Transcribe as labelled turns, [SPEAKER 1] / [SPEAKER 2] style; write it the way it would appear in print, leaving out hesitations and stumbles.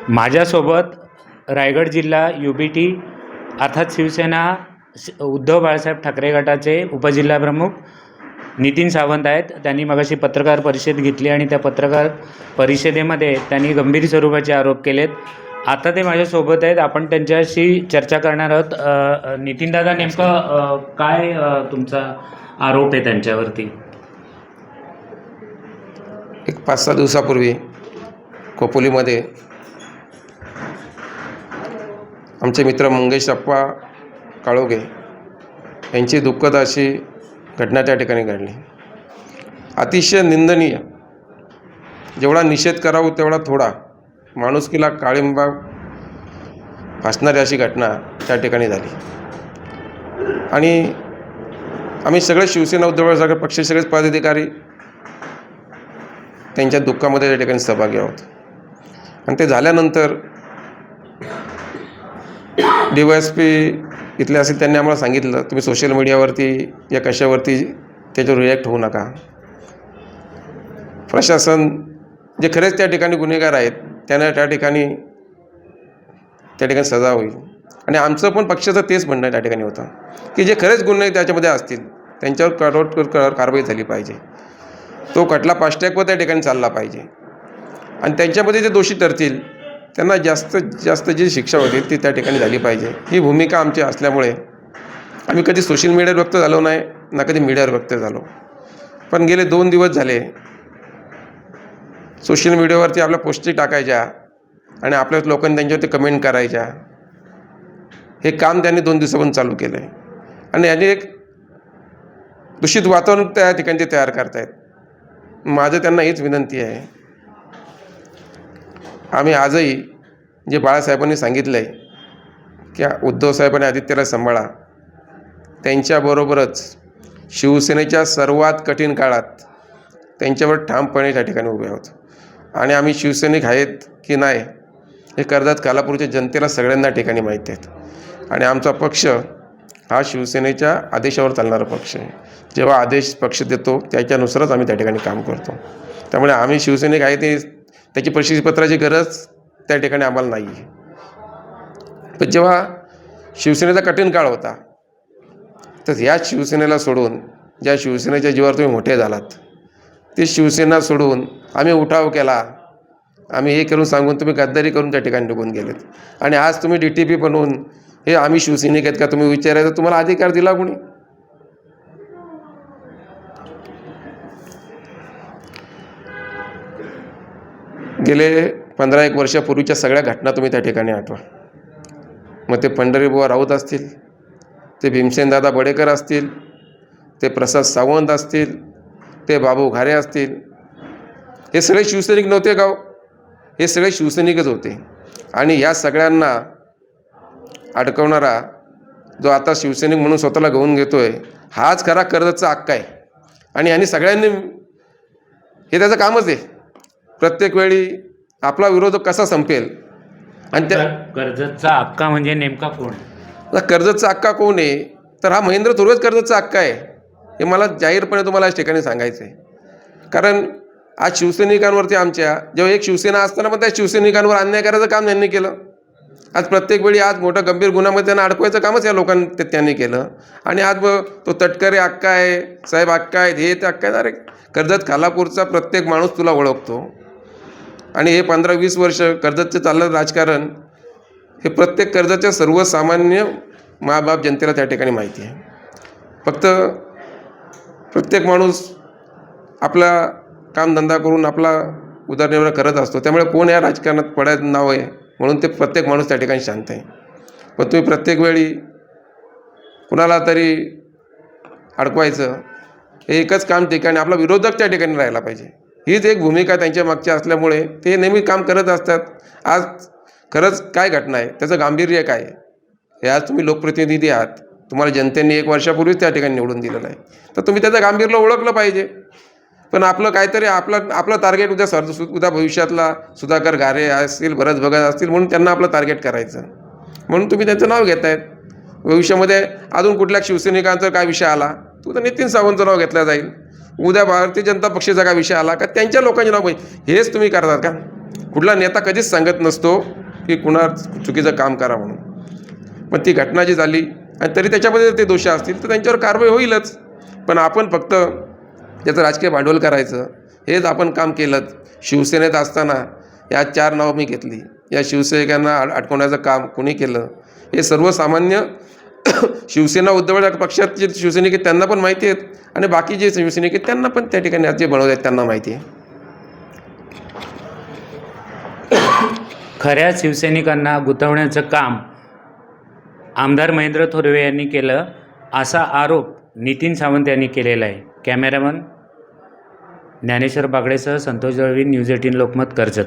[SPEAKER 1] माझ्यासोबत रायगड जिल्हा UBT अर्थात शिवसेना उद्धव बाळासाहेब ठाकरे गटाचे उपजिल्हाप्रमुख नितीन सावंत आहेत. त्यांनी मगाशी पत्रकार परिषद घेतली आणि त्या पत्रकार परिषदेमध्ये त्यांनी गंभीर स्वरूपाचे आरोप केलेत. आता ते माझ्यासोबत आहेत. आपण त्यांच्याशी चर्चा करणार आहोत. नितीन दादा, नेमकं काय तुमचा आरोप आहे त्यांच्यावरती?
[SPEAKER 2] एक 5-6 दिवसापूर्वी खोपोलीमध्ये आमचे मित्र मंगेश अप्पा काळोगे यांची दुःखद अशी घटना त्या ठिकाणी घडली. अतिशय निंदनीय, जेवढा निषेध करावा तेवढा थोडा, माणुसकीला काळिंबा फासणारी अशी घटना त्या ठिकाणी झाली. आणि आम्ही सगळे शिवसेना उद्धव बाळासाहेब पक्षाचे सगळेच पदाधिकारी त्यांच्या दुःखामध्ये त्या ठिकाणी सहभागी आहोत. आणि ते झाल्यानंतर DYSP इथले असेल त्यांनी आम्हाला सांगितलं, तुम्ही सोशल मीडियावरती या कशावरती त्याच्यावर रिॲक्ट होऊ नका. प्रशासन जे खरेच त्या ठिकाणी गुन्हेगार आहेत त्यांना त्या ठिकाणी सजा होईल. आणि आमचं पण पक्षाचं तेच म्हणणं त्या ठिकाणी होतं की जे खरेच गुन्हे त्याच्यामध्ये असतील त्यांच्यावर कडक कारवाई झाली पाहिजे. तो खटला फास्ट ट्रॅकवर त्या ठिकाणी चालला पाहिजे. आणि त्यांच्यामध्ये जे दोषी ठरतील त्यांना जास्तीत जास्त जी शिक्षा होतील ती त्या ठिकाणी झाली पाहिजे. ही भूमिका आमची असल्यामुळे आम्ही कधी सोशल मीडियावर व्यक्त झालो नाही ना कधी मीडियावर व्यक्त झालो. पण गेले 2 दिवस झाले सोशल मीडियावरती आपल्या पोस्टी टाकायच्या आणि आपल्या लोकांनी त्यांच्यावरती कमेंट करायच्या. हे काम त्यांनी 2 दिवसापासून चालू केलं आहे. आणि यांनी एक दूषित वातावरण त्या ठिकाणी ते तयार करतायत. माझं त्यांना हीच विनंती आहे, आम्ही आजही जे बाळासाहेबांनी सांगितलं आहे की उद्धवसाहेबांनी आदित्यला सांभाळा, त्यांच्याबरोबरच शिवसेनेच्या सर्वात कठीण काळात त्यांच्यावर ठामपणे त्या ठिकाणी उभे आहोत. आणि आम्ही शिवसैनिक आहेत की नाही हे कर्जत खालापूरच्या जनतेला सगळ्यांना ठिकाणी माहिती आहेत. आणि आमचा पक्ष हा शिवसेनेच्या आदेशावर चालणारा पक्ष आहे. जेव्हा आदेश पक्ष देतो त्याच्यानुसारच आम्ही त्या ठिकाणी काम करतो. त्यामुळे आम्ही शिवसैनिक आहे ते त्याची प्रशस्तीपत्राची गरज त्या ठिकाणी आम्हाला नाही आहे. पण जेव्हा शिवसेनेचा कठीण काळ होता तर ह्या शिवसेनेला सोडून, ज्या शिवसेनेच्या जीवावर तुम्ही मोठे झालात ती शिवसेना सोडून आम्ही उठाव केला, आम्ही हे करून सांगून तुम्ही गद्दारी करून त्या ठिकाणी निघून गेलेत. आणि आज तुम्ही DTP बनवून हे आम्ही शिवसैनिक आहेत का तुम्ही विचारायचं तुम्हाला अधिकार दिला कोणी? गेले 15-1 वर्षापूर्वीच्या सगळ्या घटना तुम्ही त्या ठिकाणी आठवा. मग ते पंढरीबुवा राऊत असतील, ते भीमसेनदादा बडेकर असतील, ते प्रसाद सावंत असतील, ते बाबू घारे असतील, हे सगळे शिवसैनिक नव्हते का? हे सगळे शिवसैनिकच होते. आणि या सगळ्यांना अडकवणारा जो आता शिवसैनिक म्हणून स्वतःला घेऊन घेतोय हाच खरा कर्जतचा हक्का आहे. आणि यांनी सगळ्यांनी हे त्याचं कामच आहे. प्रत्येक वेळी आपला विरोधक कसा संपेल. आणि त्या
[SPEAKER 1] कर्जतचा हक्का म्हणजे नेमका कोण?
[SPEAKER 2] कर्जतचा हक्का कोण आहे तर हा महेंद्र थोरवेच कर्जतचा हक्का आहे. हे मला जाहीरपणे तुम्हाला या ठिकाणी सांगायचं आहे. कारण आज शिवसैनिकांवरती आमच्या जेव्हा एक शिवसेना असताना पण त्या शिवसैनिकांवर अन्याय करायचं काम त्यांनी केलं. आज प्रत्येक वेळी आज मोठा गंभीर गुन्ह्यामध्ये त्यांना अडकवायचं कामच या लोकांनी त्यांनी केलं. आणि आज तो तटकरे हक्का आहे, साहेब हक्का आहेत, हे ते हक्का आहे. अरे कर्जत खालापूरचा प्रत्येक माणूस तुला ओळखतो. आणि हे 15-20 वर्ष कर्जतचं चाललं राजकारण हे प्रत्येक कर्जतच्या सर्वसामान्य मायबाप जनतेला त्या ठिकाणी माहिती आहे. फक्त प्रत्येक माणूस आपला कामधंदा करून आपला उदरनिर्वाह करत असतो. त्यामुळे कोण या राजकारणात पडायचं नाव आहे म्हणून ते प्रत्येक माणूस त्या ठिकाणी शांत आहे. पण तुम्ही प्रत्येक वेळी कुणाला तरी अडकवायचं हे एकच काम ठिकाणी आपला विरोधक त्या ठिकाणी राहायला पाहिजे. हीच एक भूमिका त्यांच्या मागच्या असल्यामुळे ते नेहमी काम करत असतात. आज खरंच काय घटना आहे त्याचं गांभीर्य काय आहे हे आज तुम्ही लोकप्रतिनिधी आहात, तुम्हाला जनतेने 1 वर्षापूर्वीच त्या ठिकाणी निवडून दिलेलं आहे. तर तुम्ही त्याचं गांभीर्य ओळखलं पाहिजे. पण आपलं काहीतरी आपलं टार्गेट उद्या भविष्यातला सुधाकर घारे असतील, भरत भगत असतील म्हणून त्यांना आपलं टार्गेट करायचं म्हणून तुम्ही त्यांचं नाव घेत आहेत. भविष्यामध्ये अजून कुठल्या शिवसैनिकांचा काय विषय आला तर नितीन सावंतचं नाव घेतलं जाईल. उद्या भारतीय जनता पक्षाचा काय विषय आला का त्यांच्या लोकांचे नाव हेच तुम्ही करतात का? कुठला नेता कधीच सांगत नसतो की कुणा चुकीचं काम करा म्हणून. पण ती घटना जी झाली आणि तरी त्याच्यामध्ये ते दोषी असतील तर त्यांच्यावर कारवाई होईलच. पण आपण फक्त त्याचं राजकीय भांडवल करायचं हेच आपण काम केलं. शिवसेनेत असताना या 4 नावं मी घेतली. या शिवसैनिकांना अडकवण्याचं काम कोणी केलं हे सर्वसामान्य शिवसेना उद्धव पक्षात जे शिवसैनिक आहेत त्यांना पण माहिती आहेत आणि बाकी जे शिवसैनिक आहेत त्यांना पण त्या ठिकाणी जे बनवत आहेत त्यांना माहिती आहे.
[SPEAKER 1] खऱ्या शिवसैनिकांना गुंतवण्याचं काम आमदार महेंद्र थोरवे यांनी केलं असा आरोप नितीन सावंत यांनी केलेला आहे. कॅमेरामन ज्ञानेश्वर बागडेसह संतोष दळवी, न्यूज 18 लोकमत, कर्जत.